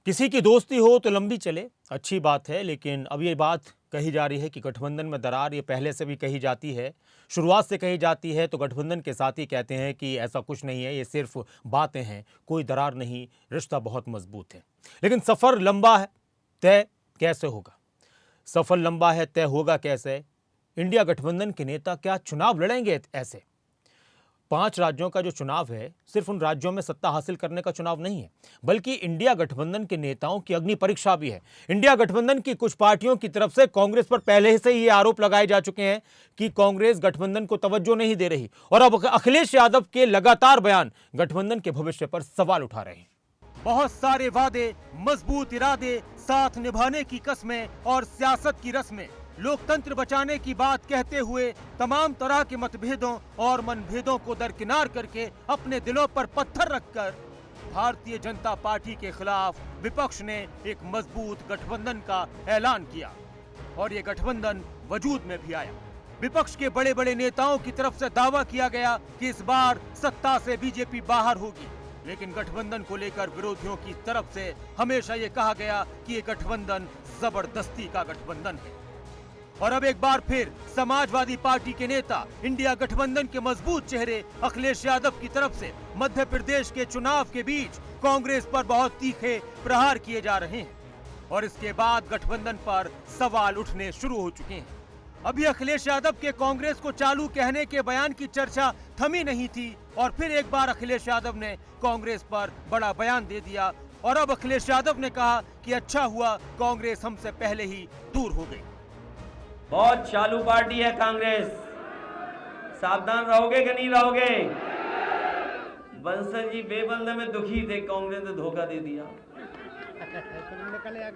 किसी की दोस्ती हो तो लंबी चले, अच्छी बात है। लेकिन अब ये बात कही जा रही है कि गठबंधन में दरार, ये पहले से भी कही जाती है, शुरुआत से कही जाती है। तो गठबंधन के साथी कहते हैं कि ऐसा कुछ नहीं है, ये सिर्फ बातें हैं, कोई दरार नहीं, रिश्ता बहुत मजबूत है। लेकिन सफ़र लंबा है, तय कैसे होगा? सफ़र लंबा है, तय होगा कैसे? इंडिया गठबंधन के नेता क्या चुनाव लड़ेंगे ऐसे? 5 राज्यों का जो चुनाव है, सिर्फ उन राज्यों में सत्ता हासिल करने का चुनाव नहीं है, बल्कि इंडिया गठबंधन के नेताओं की अग्नि परीक्षा भी है। इंडिया गठबंधन की कुछ पार्टियों की तरफ से कांग्रेस पर पहले से ही ये आरोप लगाए जा चुके हैं कि कांग्रेस गठबंधन को तवज्जो नहीं दे रही, और अब अखिलेश यादव के लगातार बयान गठबंधन के भविष्य पर सवाल उठा रहे हैं। बहुत सारे वादे, मजबूत इरादे, साथ निभाने की कस्में और सियासत की रस्में, लोकतंत्र बचाने की बात कहते हुए तमाम तरह के मतभेदों और मनभेदों को दरकिनार करके अपने दिलों पर पत्थर रखकर भारतीय जनता पार्टी के खिलाफ विपक्ष ने एक मजबूत गठबंधन का ऐलान किया, और ये गठबंधन वजूद में भी आया। विपक्ष के बड़े बड़े नेताओं की तरफ से दावा किया गया कि इस बार सत्ता से बीजेपी बाहर होगी, लेकिन गठबंधन को लेकर विरोधियों की तरफ से हमेशा ये कहा गया कि ये गठबंधन जबरदस्ती का गठबंधन है। और अब एक बार फिर समाजवादी पार्टी के नेता, इंडिया गठबंधन के मजबूत चेहरे अखिलेश यादव की तरफ से मध्य प्रदेश के चुनाव के बीच कांग्रेस पर बहुत तीखे प्रहार किए जा रहे हैं, और इसके बाद गठबंधन पर सवाल उठने शुरू हो चुके हैं। अभी अखिलेश यादव के कांग्रेस को चालू कहने के बयान की चर्चा थमी नहीं थी, और फिर एक बार अखिलेश यादव ने कांग्रेस पर बड़ा बयान दे दिया, और अब अखिलेश यादव ने कहा कि अच्छा हुआ कांग्रेस हमसे पहले ही दूर हो गई। बहुत चालू पार्टी है कांग्रेस, सावधान रहोगे कि नहीं रहोगे? बंसल जी बेबंद में दुखी थे, कांग्रेस ने धोखा दे दिया।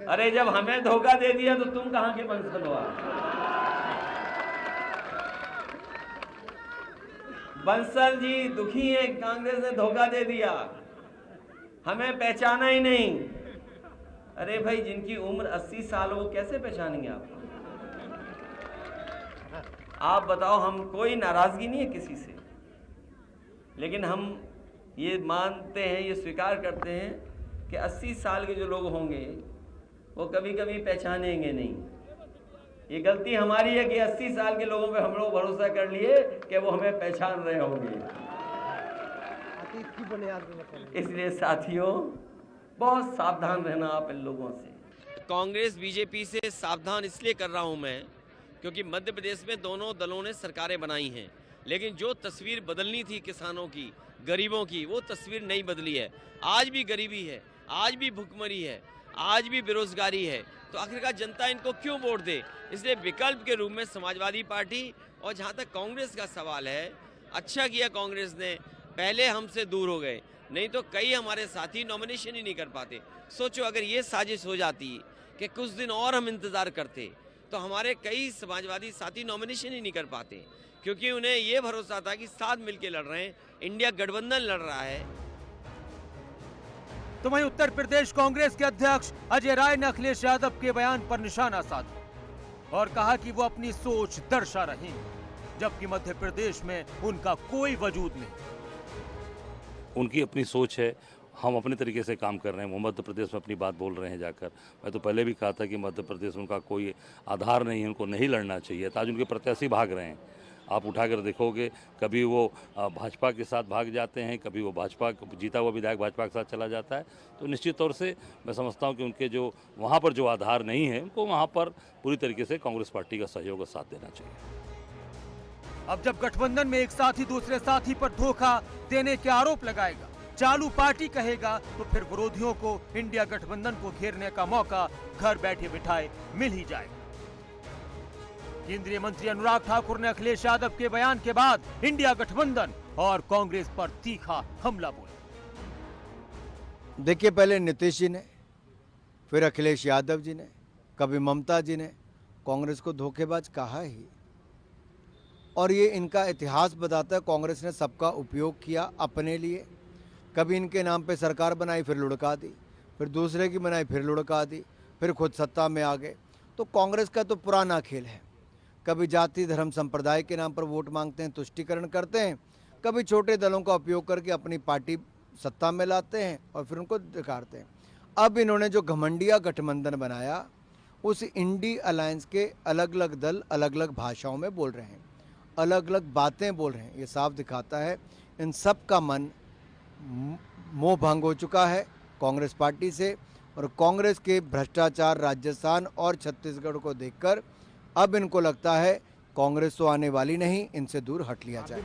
अरे जब हमें धोखा दे दिया तो तुम कहां के बंसल हो? बंसल जी दुखी है, कांग्रेस ने धोखा दे दिया, हमें पहचाना ही नहीं। अरे भाई, जिनकी उम्र 80 साल हो वो कैसे पहचानेंगे आप? आप बताओ। हम कोई नाराजगी नहीं है किसी से, लेकिन हम ये मानते हैं, ये स्वीकार करते हैं कि 80 साल के जो लोग होंगे वो कभी कभी पहचानेंगे नहीं। ये गलती हमारी है कि 80 साल के लोगों पे हम लोग भरोसा कर लिए कि वो हमें पहचान रहे होंगे। इसलिए साथियों, बहुत सावधान रहना आप इन लोगों से। कांग्रेस बीजेपी से सावधान इसलिए कर रहा हूं मैं, क्योंकि मध्य प्रदेश में दोनों दलों ने सरकारें बनाई हैं, लेकिन जो तस्वीर बदलनी थी किसानों की, गरीबों की, वो तस्वीर नहीं बदली है। आज भी गरीबी है, आज भी भुखमरी है, आज भी बेरोजगारी है। तो आखिरकार जनता इनको क्यों वोट दे? इसलिए विकल्प के रूप में समाजवादी पार्टी, और जहां तक कांग्रेस का सवाल है, अच्छा किया कांग्रेस ने, पहले हमसे दूर हो गए, नहीं तो कई हमारे साथी नॉमिनेशन ही नहीं कर पाते। सोचो अगर ये साजिश हो जाती कि कुछ दिन और हम इंतजार करते तो हमारे कई समाजवादी साथी नॉमिनेशन ही नहीं कर पाते, क्योंकि उन्हें यह भरोसा था कि साथ मिलकर लड़ रहे हैं, इंडिया गठबंधन लड़ रहा है। तो वहीं उत्तर प्रदेश कांग्रेस के अध्यक्ष अजय राय ने अखिलेश यादव के बयान पर निशाना साधा और कहा कि वो अपनी सोच दर्शा रहे हैं, जबकि मध्य प्रदेश में उनका कोई वजूद नहीं। उनकी अपनी सोच है, हम अपने तरीके से काम कर रहे हैं। वो मध्य प्रदेश में अपनी बात बोल रहे हैं जाकर। मैं तो पहले भी कहा था कि मध्य प्रदेश में उनका कोई आधार नहीं है, उनको नहीं लड़ना चाहिए। आज उनके प्रत्याशी भाग रहे हैं, आप उठाकर देखोगे, कभी वो भाजपा के साथ भाग जाते हैं, कभी वो भाजपा जीता हुआ विधायक भाजपा के साथ चला जाता है। तो निश्चित तौर से मैं समझता हूँ कि उनके जो वहाँ पर जो आधार नहीं है, उनको वहाँ पर पूरी तरीके से कांग्रेस पार्टी का सहयोग और साथ देना चाहिए। अब जब गठबंधन में एक साथी दूसरे साथी पर धोखा देने के आरोप लगाएगा, चालू पार्टी कहेगा, तो फिर विरोधियों को इंडिया गठबंधन को घेरने का मौका घर बैठे बिठाए मिल ही जाएगा। केंद्रीय मंत्री अनुराग ठाकुर ने अखिलेश यादव के बयान के बाद इंडिया गठबंधन और कांग्रेस पर तीखा हमला बोला। देखिए, पहले नीतीश जी ने, फिर अखिलेश यादव जी ने, कभी ममता जी ने कांग्रेस को धोखेबाज कहा ही, और ये इनका इतिहास बताता है। कांग्रेस ने सबका उपयोग किया अपने लिए, कभी इनके नाम पे सरकार बनाई, फिर लुढ़का दी, फिर दूसरे की बनाई, फिर लुढ़का दी, फिर खुद सत्ता में आ गए। तो कांग्रेस का तो पुराना खेल है, कभी जाति धर्म संप्रदाय के नाम पर वोट मांगते हैं, तुष्टीकरण करते हैं, कभी छोटे दलों का उपयोग करके अपनी पार्टी सत्ता में लाते हैं और फिर उनको दिखाते हैं। अब इन्होंने जो घमंडिया गठबंधन बनाया, उस इंडी अलायंस के अलग अलग दल अलग अलग भाषाओं में बोल रहे हैं, अलग अलग बातें बोल रहे हैं। ये साफ दिखाता है इन सब का मन मोह भंग हो चुका है कांग्रेस पार्टी से, और कांग्रेस के भ्रष्टाचार राजस्थान और छत्तीसगढ़ को देखकर अब इनको लगता है कांग्रेस तो आने वाली नहीं, इनसे दूर हट लिया जाए।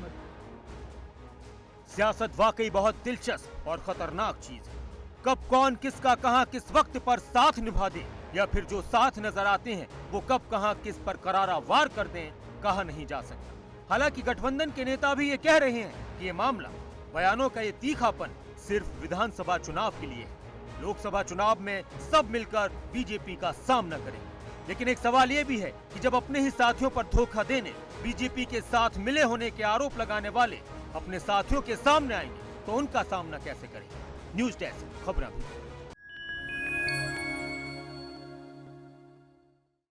सियासत वाकई बहुत दिलचस्प और खतरनाक चीज है। कब कौन किसका कहां किस वक्त पर साथ निभा दे, या फिर जो साथ नजर आते हैं वो कब कहां किस पर करारा वार कर दें, कहा नहीं जा सकता। हालांकि गठबंधन के नेता भी ये कह रहे हैं कि ये मामला, बयानों का ये तीखापन सिर्फ विधानसभा चुनाव के लिए है। लोकसभा चुनाव में सब मिलकर बीजेपी का सामना करें। लेकिन एक सवाल ये भी है कि जब अपने ही साथियों पर धोखा देने, बीजेपी के साथ मिले होने के आरोप लगाने वाले अपने साथियों के सामने आएंगे तो उनका सामना कैसे करें। न्यूज़ डेस्क, खबरें।